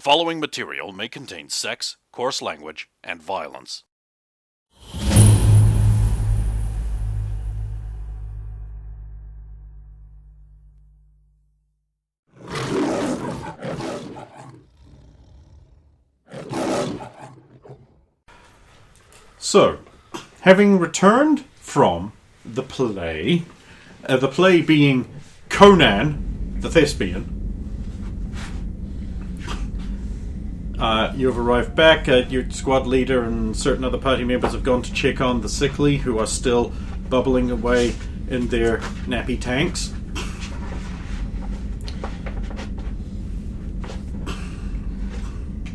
following material may contain sex, coarse language, and violence. So, having returned from the play being Conan the Thespian, you have arrived back. Your squad leader and certain other party members have gone to check on the sickly, who are still bubbling away in their nappy tanks.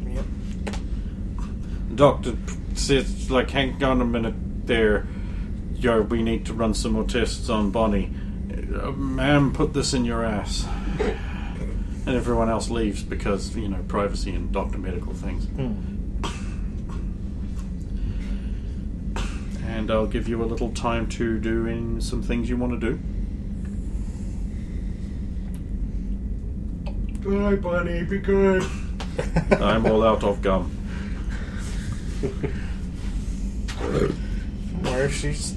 Yep. Doctor says, like, hang on a minute there. We need to run some more tests on Bonnie. Ma'am, put this in your ass. And everyone else leaves because, privacy and doctor medical things. And I'll give you a little time to do some things you want to do. Bye, Bonnie, be good. I'm all out of gum. Or if she's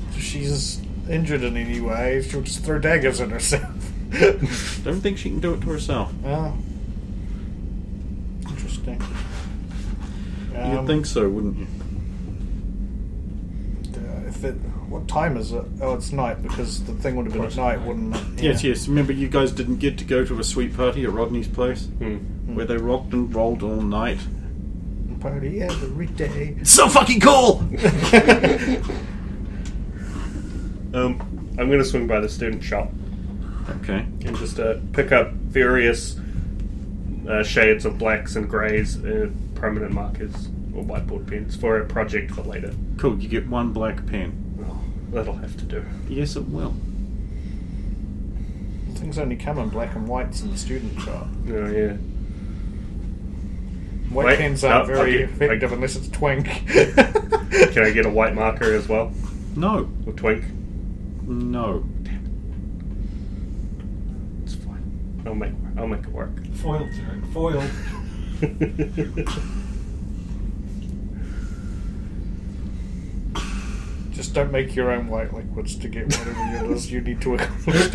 injured in any way, she'll just throw daggers at herself. Don't think she can do it to herself. Oh. Interesting. You'd think so, wouldn't you? What time is it? Oh, it's night, because the thing would have been at night, wouldn't it? Yeah. Yes. Remember, you guys didn't get to go to a sweet party at Rodney's place? Where they rocked and rolled all night? Party every day. It's so fucking cool! I'm going to swing by the student shop. Okay. And just pick up various shades of blacks and greys, permanent markers or whiteboard pens for a project for later. Cool, you get one black pen. Oh, that'll have to do. Yes, it will. Things only come in black and whites in the student shop. Oh, yeah. White pens aren't very effective unless it's twink. Can I get a white marker as well? No. Or twink? No. Damn it. It's fine. I'll make it work. Foil, Jack, foil. Just don't make your own white liquids to get whatever it is you need to accomplish.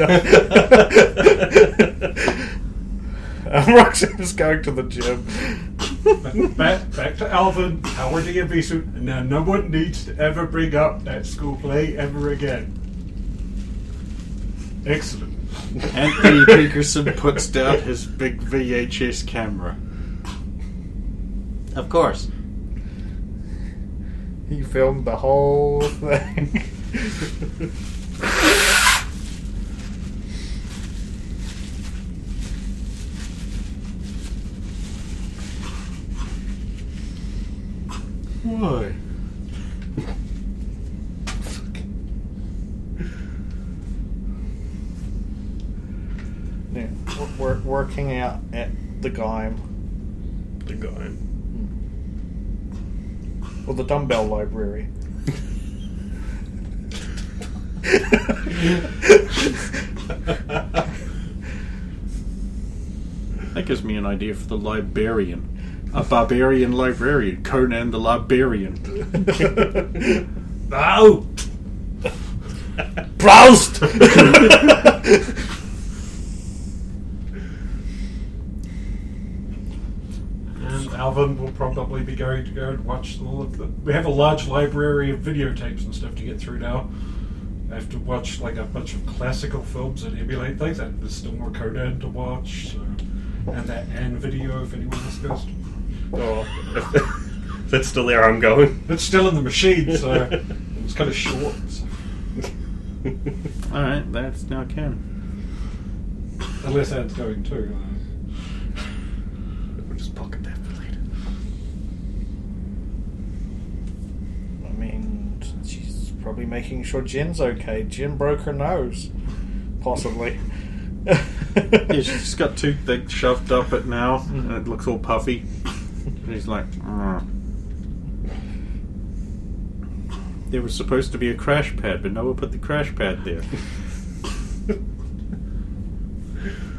Roxanne's going to the gym. Back to Alvin, our DMV suit, and now no one needs to ever bring up that school play ever again. Excellent. Anthony Peterson puts down his big VHS camera. Of course. He filmed the whole thing. Why? Yeah, we're working out at the Gime. The guy. Or the dumbbell library. That gives me an idea for the librarian. A barbarian librarian. Conan the Librarian. No! Proust! And Alvin will probably be going to go and watch all of the... We have a large library of videotapes and stuff to get through now. I have to watch like a bunch of classical films and emulate things, and there's still more Conan to watch, so... And that Anne video, if anyone else goes to... Oh, if that's still there, I'm going. It's still in the machine, so it's kind of short. So. Alright, that's now canon. Unless Anne's going too. We'll just pocket that for later. I mean, she's probably making sure Jen's okay. Jen broke her nose. Possibly. Yeah, she's just got two things shoved up it now, and it looks all puffy. And he's like, There was supposed to be a crash pad, but no one put the crash pad there.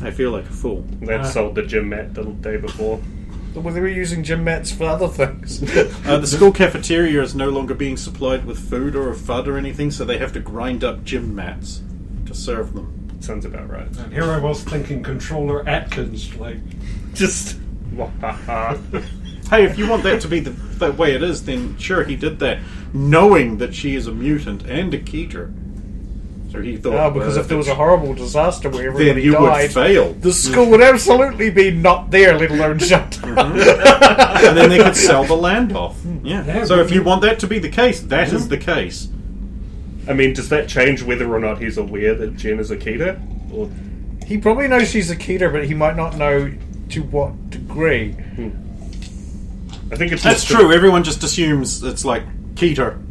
I feel like a fool. That sold the gym mat the day before. Well, they were using gym mats for other things. The school cafeteria is no longer being supplied with food or FUD or anything, so they have to grind up gym mats to serve them. Sounds about right. And here I was thinking Controller Atkins, like... Just... Hey, if you want that to be the way it is, then sure, he did that, knowing that she is a mutant and a Keter. So he thought... No, because if there was a horrible disaster where everybody then you died, would fail. the school would absolutely be not there, let alone shut down. And then they could sell the land off. Yeah. Yeah, So but if you want that to be the case, that is the case. I mean, does that change whether or not he's aware that Jen is a Keter? Or... He probably knows she's a Keter, but he might not know to what degree. I think it's That's true. Everyone just assumes it's like Keter.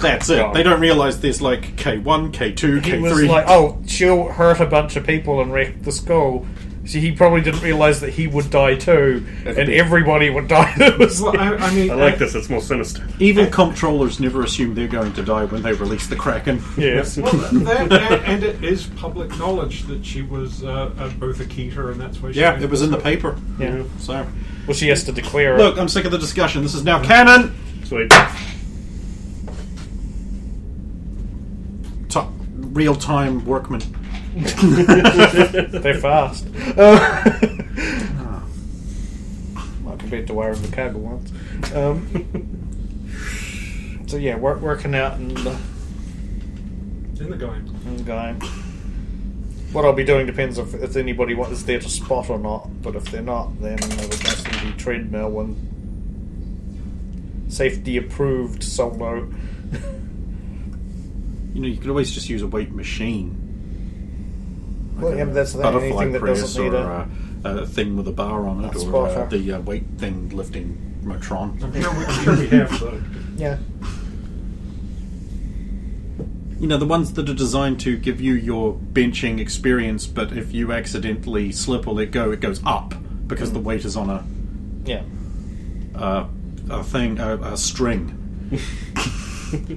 That's it. Oh. They don't realise there's like K1, K2, He K3. was like, oh, she'll hurt a bunch of people and wreck the school. See, he probably didn't realise that he would die too, and everybody would die that was Well, there. I mean... I like this, it's more sinister. Evil comptrollers never assume they're going to die when they release the Kraken. Yes. Well, and it is public knowledge that she was both a Keter, and that's why she... Yeah, it was in the paper. Yeah. So, Well, she has to declare look, I'm sick of the discussion. This is now canon. Sweet. Real-time workman. it. They're fast. Not compared to wiring the cable once. So yeah, working out in the game. What I'll be doing depends if anybody is there to spot or not. But if they're not, then there was nice to be treadmill and safety approved solo. You know, you could always just use a weight machine. Well, yeah, but that's the thing. Butterfly Anything that press doesn't need or a thing with a bar on it, A or spotter. the weight thing lifting Motron. I'm sure we have, though. Yeah. You know, the ones that are designed to give you your benching experience, but if you accidentally slip or let go, it goes up because the weight is on a string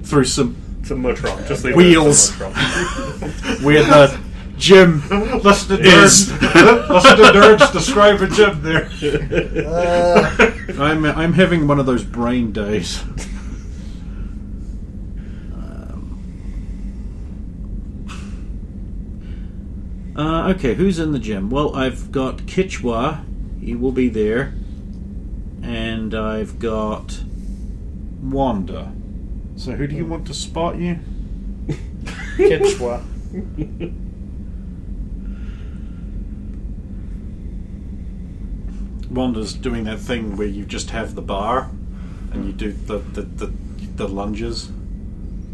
through some It's a Motron. Just leave wheels. it as a Motron. where the gym Listen to is. nerds describe a gym there. I'm having one of those brain days. Okay, who's in the gym? Well, I've got Kichwa. He will be there. And I've got Wanda. So who do you want to spot you? Kichwa. Wanda's doing that thing where you just have the bar and you do the lunges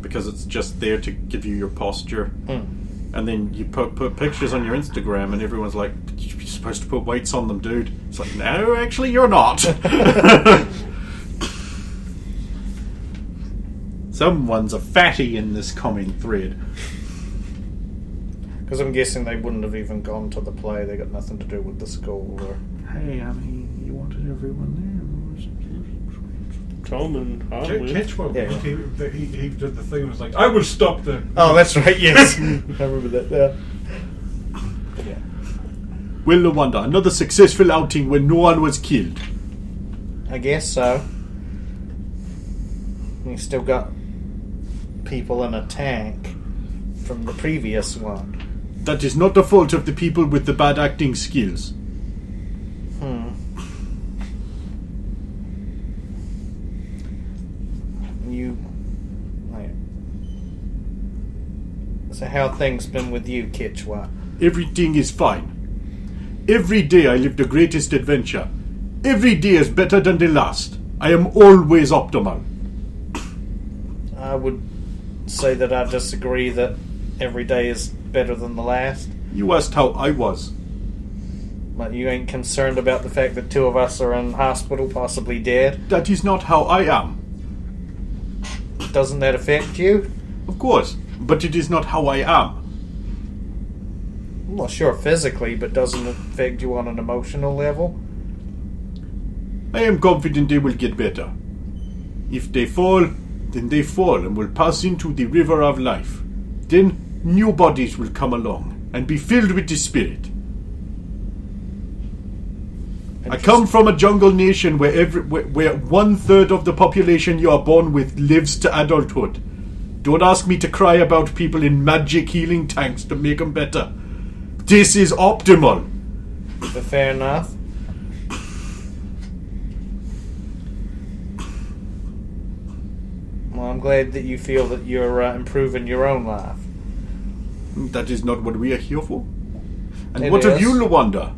because it's just there to give you your posture. And then you put pictures on your Instagram and everyone's like, you're supposed to put weights on them, dude. It's like, no, actually you're not. Someone's a fatty in this comment thread. Because I'm guessing they wouldn't have even gone to the play. They got nothing to do with the school. Or... Hey, I mean, you wanted everyone there. Tom and Harlan. Catchwell, Yeah. he did the thing. Was like, I will stop the. Oh, that's right. Yes, I remember that. Yeah. Well, Wanda, another successful outing when no one was killed. I guess so. We still got people in a tank from the previous one. That is not the fault of the people with the bad acting skills. So how things been with you, Kichwa? Everything is fine. Every day I live the greatest adventure. Every day is better than the last. I am always optimal. I would say that I disagree that every day is better than the last. You asked how I was. But you ain't concerned about the fact that two of us are in hospital, possibly dead? That is not how I am. Doesn't that affect you? Of course, but it is not how I am. Well, sure, physically, but doesn't it affect you on an emotional level? I am confident they will get better. If they fall, then they fall and will pass into the river of life. Then new bodies will come along and be filled with the spirit. I come from a jungle nation where where 1/3 of the population you are born with lives to adulthood. Don't ask me to cry about people in magic healing tanks to make them better. This is optimal. Fair enough. Well, I'm glad that you feel that you're improving your own life. That is not what we are here for. And It what of is. you, Luanda?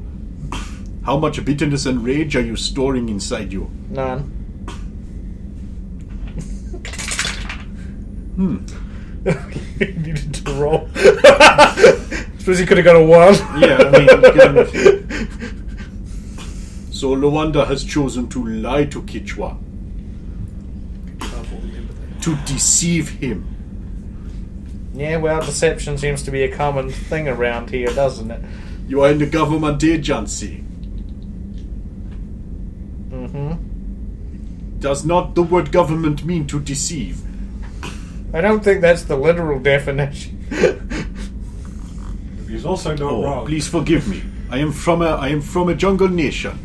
How much bitterness and rage are you storing inside you? None. Hmm. You needed to roll. Suppose you could have got a 1. Yeah, I mean, so Luanda has chosen to lie to Kichwa. To deceive him. Yeah, well, deception seems to be a common thing around here, doesn't it? You are in the government agency. Mm-hmm. Does not the word government mean to deceive? I don't think that's the literal definition. He's also not Oh, wrong. please forgive me. I am from a jungle nation.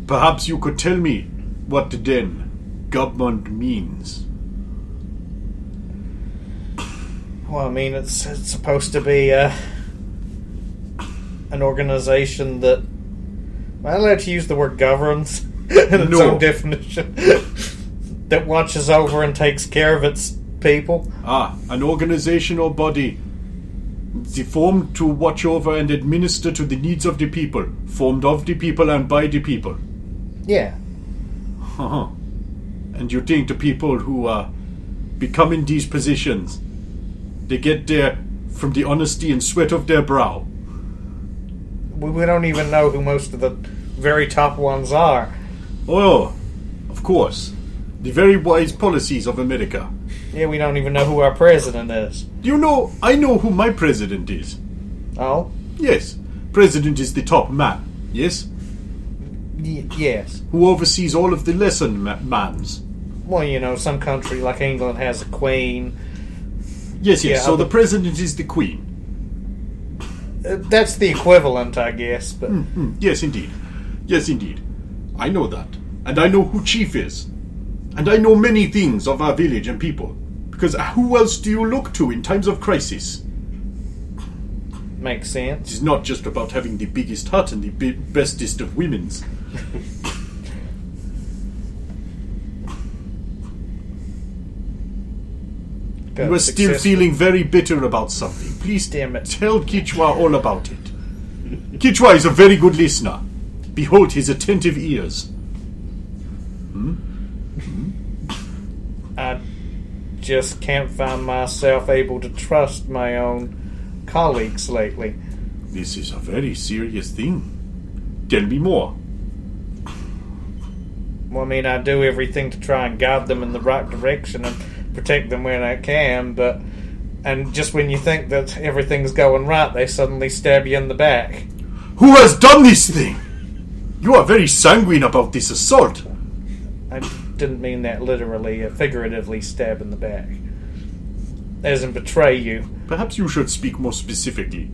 Perhaps you could tell me what then government means. Well, I mean, it's supposed to be an organization that... Am I allowed to use the word governs in its No. own definition? That watches over and takes care of its people? An organization or body formed to watch over and administer to the needs of the people, formed of the people and by the people. Yeah. Uh-huh. And you think the people who become in these positions, they get there from the honesty and sweat of their brow? We don't even know who most of the very top ones are. Oh, of course. The very wise policies of America. Yeah, we don't even know who our president is. You know, I know who my president is. Oh? Yes, president is the top man, yes? Yes. Who oversees all of the lesser mans. Well, you know, some country like England has a queen. Yes, Yeah, so the- the president is the queen. That's the equivalent, I guess, but... Yes, indeed. Yes, indeed. I know that. And I know who chief is. And I know many things of our village and people. Because who else do you look to in times of crisis? Makes It sense. is not just about having the biggest hut and the bestest of women's. You are still feeling very bitter about something. Please Damn it. tell Kichwa all about it. Kichwa is a very good listener. Behold his attentive ears. I just can't find myself able to trust my own colleagues lately. This is a very serious thing. Tell me more. Well, I mean, I do everything to try and guide them in the right direction and protect them when I can, but... And just when you think that everything's going right, they suddenly stab you in the back. Who has done this thing? You are very sanguine about this assault. I didn't mean that literally, figuratively stab in the back. As in betray you. Perhaps you should speak more specifically.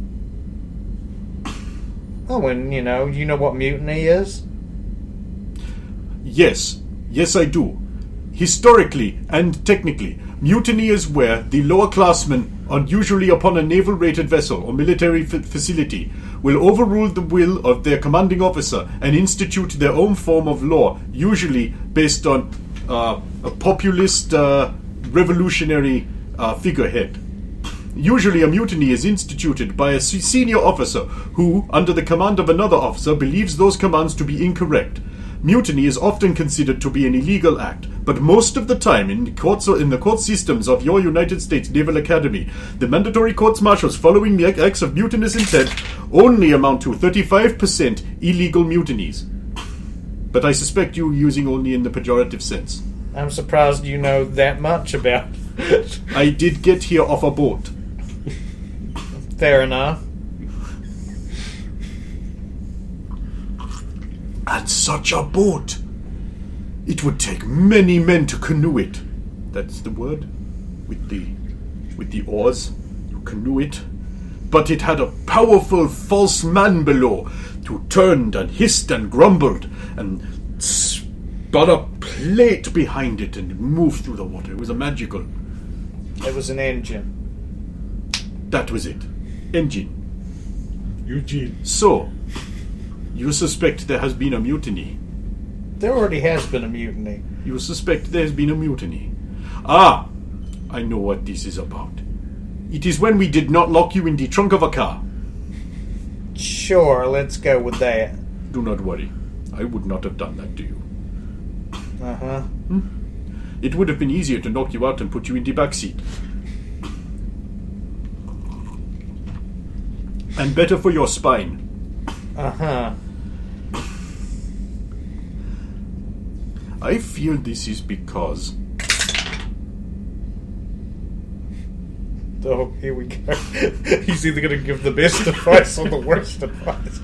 Oh, and you know what mutiny is? Yes, I do. Historically and technically, mutiny is where the lower classmen, usually upon a naval-rated vessel or military facility, will overrule the will of their commanding officer and institute their own form of law, usually based on a populist revolutionary figurehead. Usually a mutiny is instituted by a senior officer who, under the command of another officer, believes those commands to be incorrect. Mutiny is often considered to be an illegal act, but most of the time in the court systems of your United States Naval Academy, the mandatory courts-martials following the acts of mutinous intent only amount to 35% illegal mutinies. But I suspect you using only in the pejorative sense. I'm surprised you know that much about it. I did get here off a boat. Fair enough. And such a boat! It would take many men to canoe it. That's the word? With the oars. You canoe it. but it had a powerful false man below who turned and hissed and grumbled and spun a plate behind it and moved through the water. It was a magical. It was an engine. That was it. Engine. Eugene. So, you suspect there has been a mutiny. There already has been a mutiny. You suspect there has been a mutiny. Ah! I know what this is about. It is when we did not lock you in the trunk of a car. Sure, let's go with that. Do not worry. I would not have done that to you. Uh-huh. It would have been easier to knock you out and put you in the back seat. And better for your spine. Uh-huh. I feel this is because... Oh, here we go. He's either going to give the best advice or the worst advice.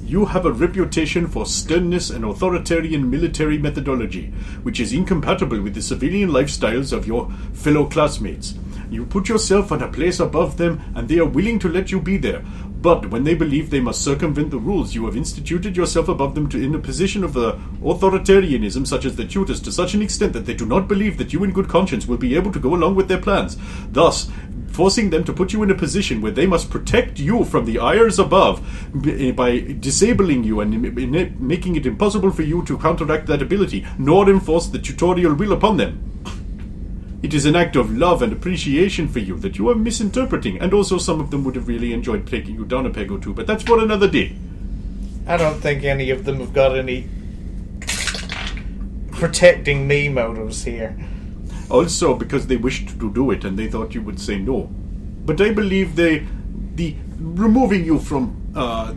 You have a reputation for sternness and authoritarian military methodology, which is incompatible with the civilian lifestyles of your fellow classmates. You put yourself on a place above them, and they are willing to let you be there. But when they believe they must circumvent the rules, you have instituted yourself above them in a position of authoritarianism, such as the tutors, to such an extent that they do not believe that you in good conscience will be able to go along with their plans, thus forcing them to put you in a position where they must protect you from the ires above by disabling you and making it impossible for you to counteract that ability, nor enforce the tutorial will upon them. It is an act of love and appreciation for you that you are misinterpreting, and also some of them would have really enjoyed taking you down a peg or two, but that's for another day. I don't think any of them have got any protecting me motives here. Also, because they wished to do it and they thought you would say no. But I believe the removing you from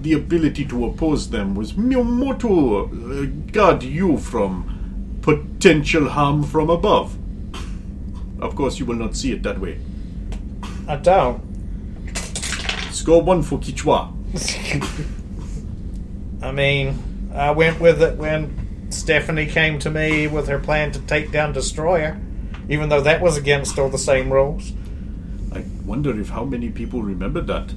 the ability to oppose them was more to guard you from potential harm from above. Of course, you will not see it that way. I don't. Score 1 for Quichua. I mean, I went with it when Stephanie came to me with her plan to take down Destroyer, even though that was against all the same rules. I wonder if how many people remember that.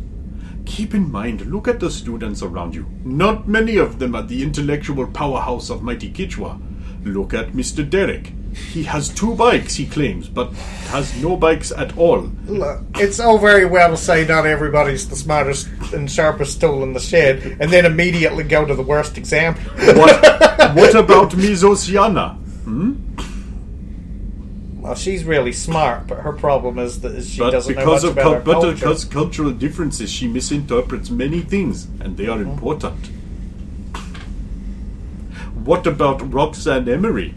Keep in mind, look at the students around you. Not many of them are the intellectual powerhouse of Mighty Quichua. Look at Mr. Derek. He has 2 bikes, he claims, but has no bikes at all. Look, it's all very well to say not everybody's the smartest and sharpest tool in the shed, and then immediately go to the worst example. What about Ms. Oceana? Well, she's really smart, but her problem is that she But doesn't know because much of about her culture. because cultural differences, she misinterprets many things, and they are important. What about Roxanne Emery?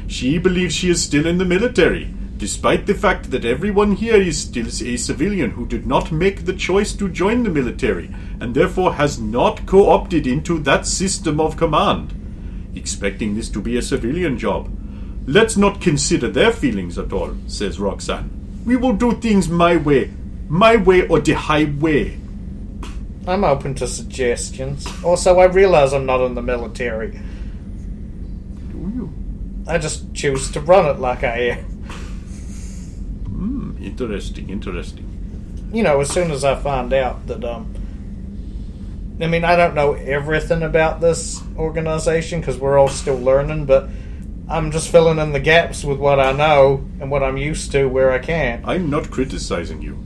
She believes she is still in the military, despite the fact that everyone here is still a civilian who did not make the choice to join the military, and therefore has not co-opted into that system of command, expecting this to be a civilian job. Let's not consider their feelings at all, says Roxanne. We will do things my way or the highway. I'm open to suggestions. Also, I realize I'm not in the military. Do you? I just choose to run it like I am. Interesting. You know, as soon as I find out that, I mean, I don't know everything about this organization because we're all still learning, but I'm just filling in the gaps with what I know and what I'm used to where I can. I'm not criticizing you.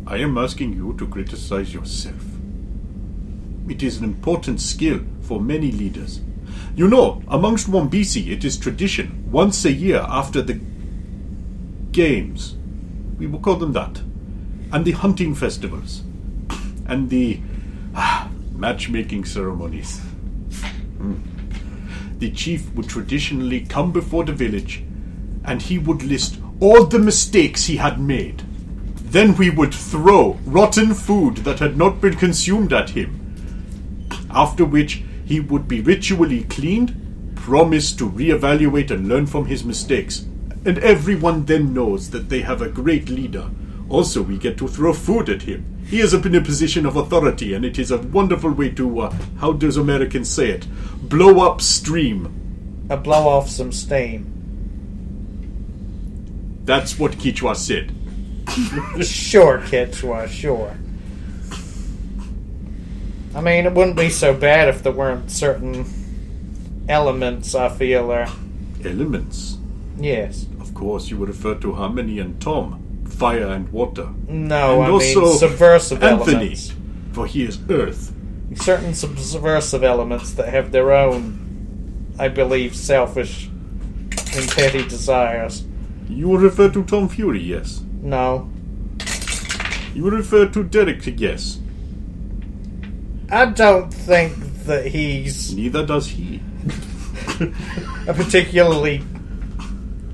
I am asking you to criticize yourself. It is an important skill for many leaders. You know, amongst Wombisi, it is tradition, once a year after the games, we will call them that, and the hunting festivals, and the matchmaking ceremonies. The chief would traditionally come before the village, and he would list all the mistakes he had made. Then we would throw rotten food that had not been consumed at him, after which he would be ritually cleaned, promise to reevaluate and learn from his mistakes, and everyone then knows that they have a great leader. Also, we get to throw food at him. He is up in a position of authority, and it is a wonderful way to, how does Americans say it, blow up steam. Blow off some steam. That's what Quichua said. Sure, Quechua, sure. I mean, it wouldn't be so bad if there weren't certain elements I feel are... Elements? Yes. Of course, you would refer to Harmony and Tom. Fire and water. No, and I also mean subversive Anthony, elements. for he is Earth. Certain subversive elements that have their own, I believe, selfish and petty desires. You would refer to Tom Fury, yes. No. You would refer to Derek, yes. I don't think that he's Neither does he. a particularly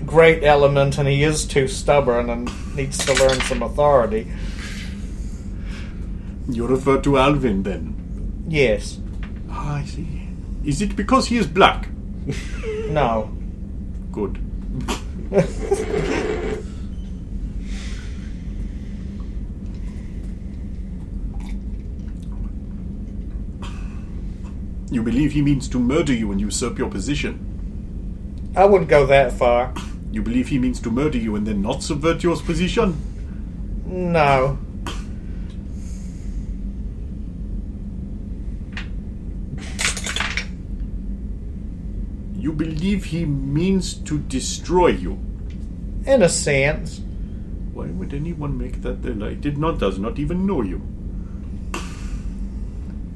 great element, and he is too stubborn and needs to learn some authority. You refer to Alvin, then? Yes. Ah, I see. Is it because he is black? No. Good. You believe he means to murder you and usurp your position? I wouldn't go that far. You believe he means to murder you and then not subvert your position? No. You believe he means to destroy you? In a sense. Why would anyone make that their lie? Does not even know you.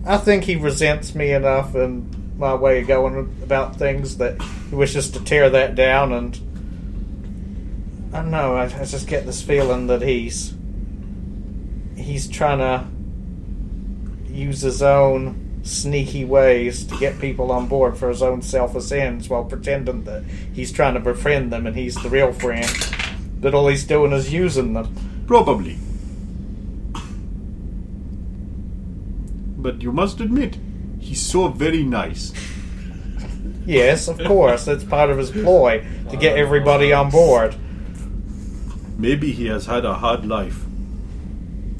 I think he resents me enough in my way of going about things that he wishes to tear that down, and I don't know, I just get this feeling that he's trying to use his own sneaky ways to get people on board for his own selfish ends while pretending that he's trying to befriend them and he's the real friend, but all he's doing is using them. Probably. But you must admit, he's so very nice. Yes, of course, that's part of his ploy, to get everybody on board. Maybe he has had a hard life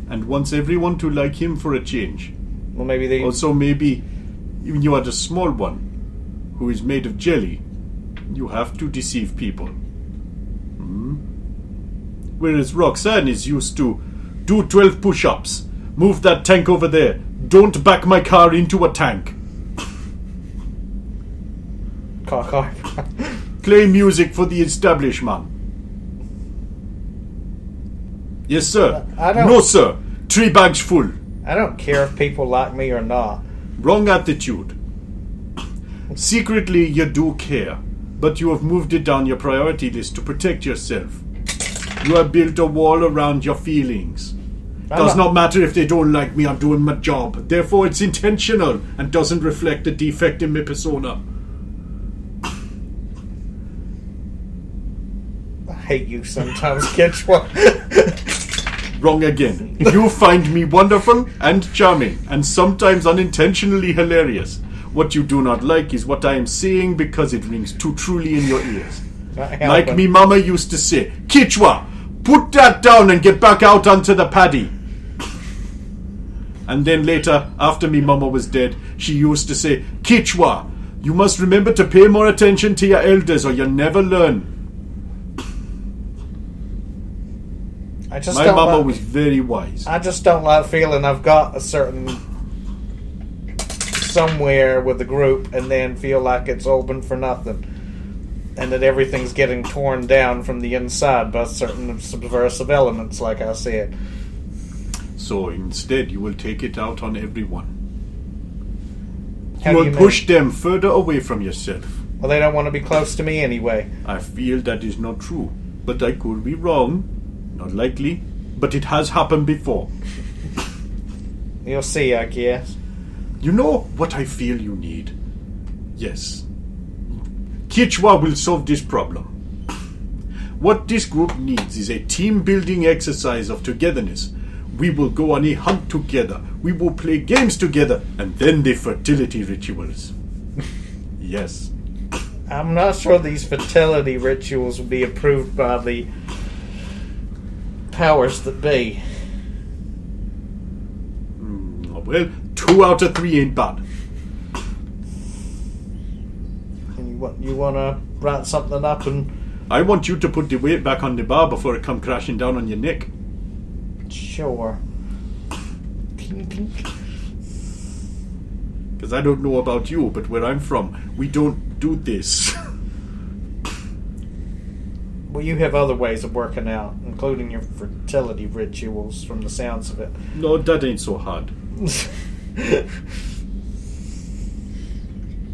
and wants everyone to like him for a change. Well, maybe they... Also, maybe even you are the small one who is made of jelly. You have to deceive people. Whereas Roxanne is used to do 12 push-ups, move that tank over there, don't back my car into a tank, play music for the establishment. Yes, sir. No, sir. 3 bags full. I don't care if people like me or not. Wrong attitude. Secretly, you do care, but you have moved it down your priority list to protect yourself. You have built a wall around your feelings. Does not matter if they don't like me, I'm doing my job. Therefore, it's intentional and doesn't reflect a defect in my persona. I hate you sometimes, Quechua. Wrong again. You find me wonderful and charming, and sometimes unintentionally hilarious. What you do not like is what I am saying because it rings too truly in your ears. Like me mama used to say, Quechua, put that down and get back out onto the paddy. And then later, after me mama was dead, she used to say, Quechua, you must remember to pay more attention to your elders or you'll never learn. My mama was very wise. I just don't like feeling I've got a certain somewhere with the group and then feel like it's open for nothing. And that everything's getting torn down from the inside by certain subversive elements, like I said. So instead, you will take it out on everyone. How You do will you push mean? them further away from yourself. Well, they don't want to be close to me anyway. I feel that is not true, but I could be wrong. Not likely, but it has happened before. You'll see, I guess. You know what I feel you need? Yes. Quechua will solve this problem. What this group needs is a team-building exercise of togetherness. We will go on a hunt together. We will play games together. And then the fertility rituals. Yes. I'm not sure these fertility rituals will be approved by the powers that be. Well, 2 out of 3 ain't bad. And you want to write something up and... I want you to put the weight back on the bar before it come crashing down on your neck. Sure. Because I don't know about you, but where I'm from, we don't do this. Well, you have other ways of working out, including your fertility rituals, from the sounds of it. No, that ain't so hard.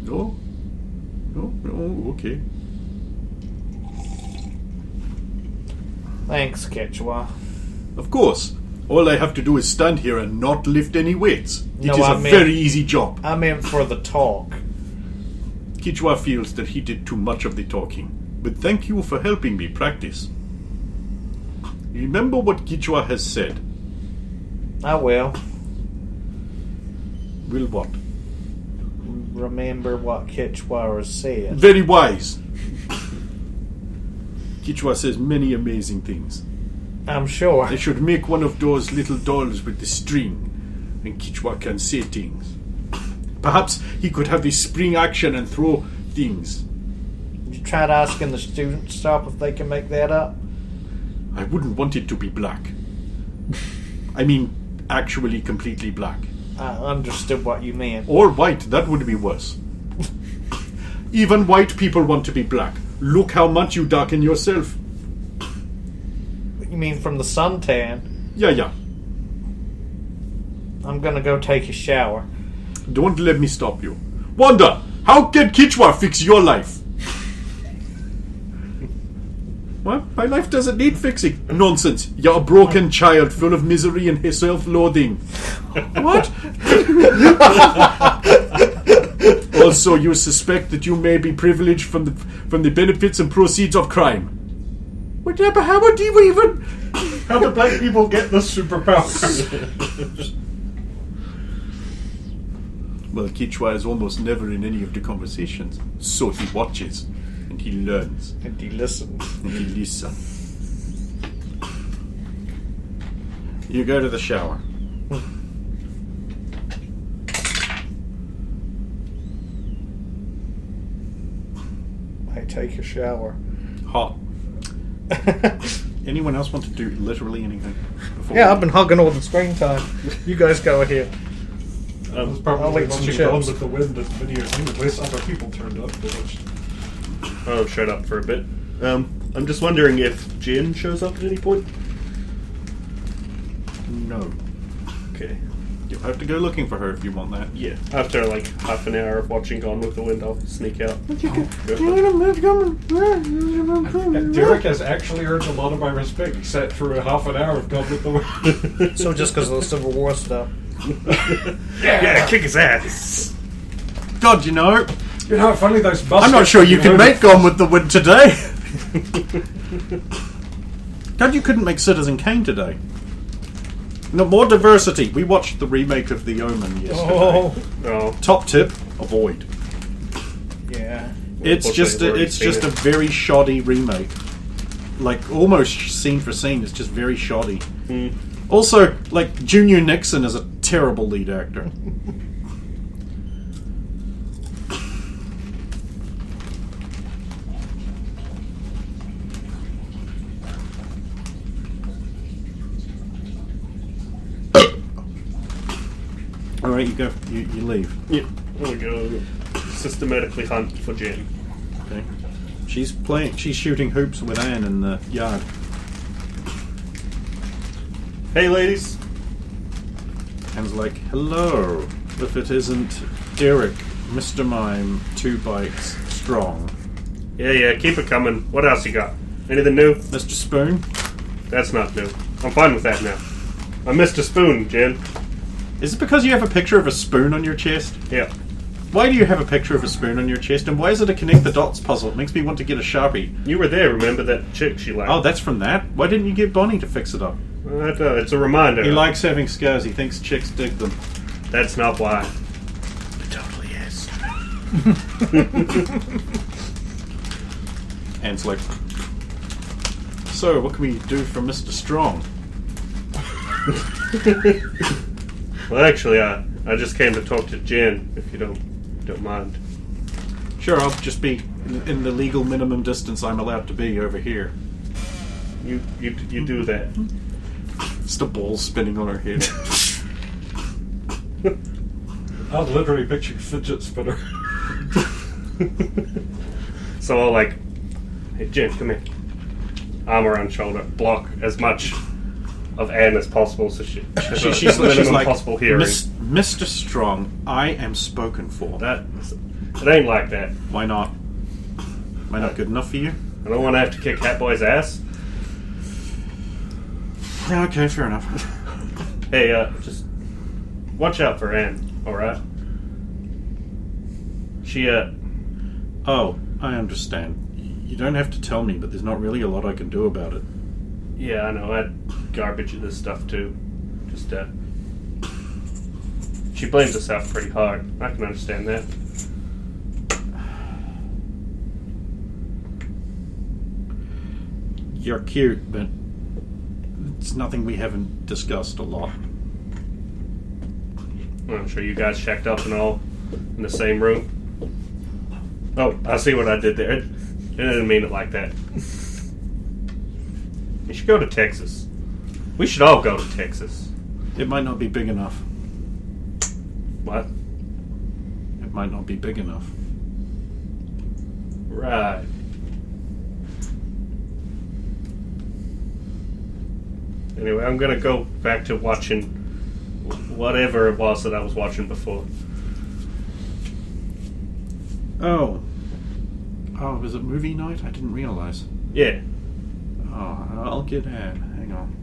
No? No, okay. Thanks, Quechua. Of course. All I have to do is stand here and not lift any weights. It No, is I a meant- very easy job. I meant for the talk. Kichwa feels that he did too much of the talking, but thank you for helping me practice. Remember what Kichwa has said. I will. Will what? Remember what Quechua has said. Very wise. Kichwa says many amazing things. I'm sure. I should make one of those little dolls with the string, and Kichwa can say things. Perhaps he could have the spring action and throw things. You tried asking the student stop if they can make that up? I wouldn't want it to be black. I mean, actually completely black. I understood what you meant. Or white, that would be worse. Even white people want to be black. Look how much you darken yourself. You mean from the suntan? Yeah. I'm gonna go take a shower. Don't let me stop you. Wanda, how can Kichwa fix your life? What? My life doesn't need fixing. Nonsense. You're a broken child full of misery and self-loathing. What? Also, you suspect that you may be privileged from the benefits and proceeds of crime. What? Yeah, but how would you even? How do black people get this superpower? Well, Kichwa is almost never in any of the conversations, so he watches and he learns And he listened. and he listens. You go to the shower. I take a shower. Hot. Anyone else want to do literally anything? Before Yeah, I've been hugging all the screen time. You guys go ahead. I was I'll probably eat some watching Gone chips. with the Wind at video game, unless other people turned up. They watched. I'll shut up for a bit. I'm just wondering if Jen shows up at any point. No. Okay. You'll have to go looking for her if you want that. Yeah. After like half an hour of watching Gone with the Wind, I'll sneak out. Derek has actually earned a lot of my respect. He sat through a half an hour of Gone with the Wind. So just because of the Civil War stuff. Yeah, kick his ass. God, you know, You know, funny those buses. I'm not sure you can make Gone with the Wind today. God, you couldn't make Citizen Kane today. No, more diversity. We watched the remake of The Omen yesterday. Oh, Oh, Top tip: avoid. yeah. It's just I've already it's seen just it. a very shoddy remake. Like almost scene for scene, it's just very shoddy. Also, like Junior Nixon is a terrible lead actor. All right, you go. You leave. yeah. I'll go systematically hunt for Jen. Okay. She's playing. She's shooting hoops with Anne in the yard. Hey, ladies. Anne's like, "Hello." If it isn't Derek, Mr. Mime, 2 bites strong. Yeah, keep it coming. What else you got? Anything new? Mr. Spoon. That's not new. I'm fine with that now. I'm Mr. Spoon, Jen. Is it because you have a picture of a spoon on your chest? Yeah. Why do you have a picture of a spoon on your chest? And why is it a connect the dots puzzle? It makes me want to get a Sharpie. You were there, remember that chick she liked? Oh, that's from that? Why didn't you get Bonnie to fix it up? It's a reminder. He likes having scars. He thinks chicks dig them. That's not why. It totally is. Anne's like, so, what can we do for Mr. Strong? Well, actually, I just came to talk to Jen, if you don't mind. Sure, I'll just be in the legal minimum distance I'm allowed to be over here. You do that. Just a ball spinning on her head. I was literally picturing fidget spinner. So I'll like, hey Jen, come here. Arm around shoulder, block as much of Anne as possible, so she has She's minimum like, possible hearing. Mr. Strong, I am spoken for. It ain't like that. Why not? Am I not good enough for you? I don't want to have to kick Catboy's ass. Yeah, okay, fair enough. Hey, just watch out for Anne, alright? She, Oh, I understand. You don't have to tell me, but there's not really a lot I can do about it. yeah, I know, I'd garbage at this stuff too. Just, she blames herself pretty hard. I can understand that. You're cute, but it's nothing we haven't discussed a lot. I'm sure you guys checked up and all in the same room. Oh, I see what I did there. I didn't mean it like that. You should go to Texas. We should all go to Texas. It might not be big enough. What? It might not be big enough. Right. Anyway, I'm gonna go back to watching whatever it was that I was watching before. Oh, was it movie night? I didn't realize. Yeah. Oh, I'll get Anne. Hang on.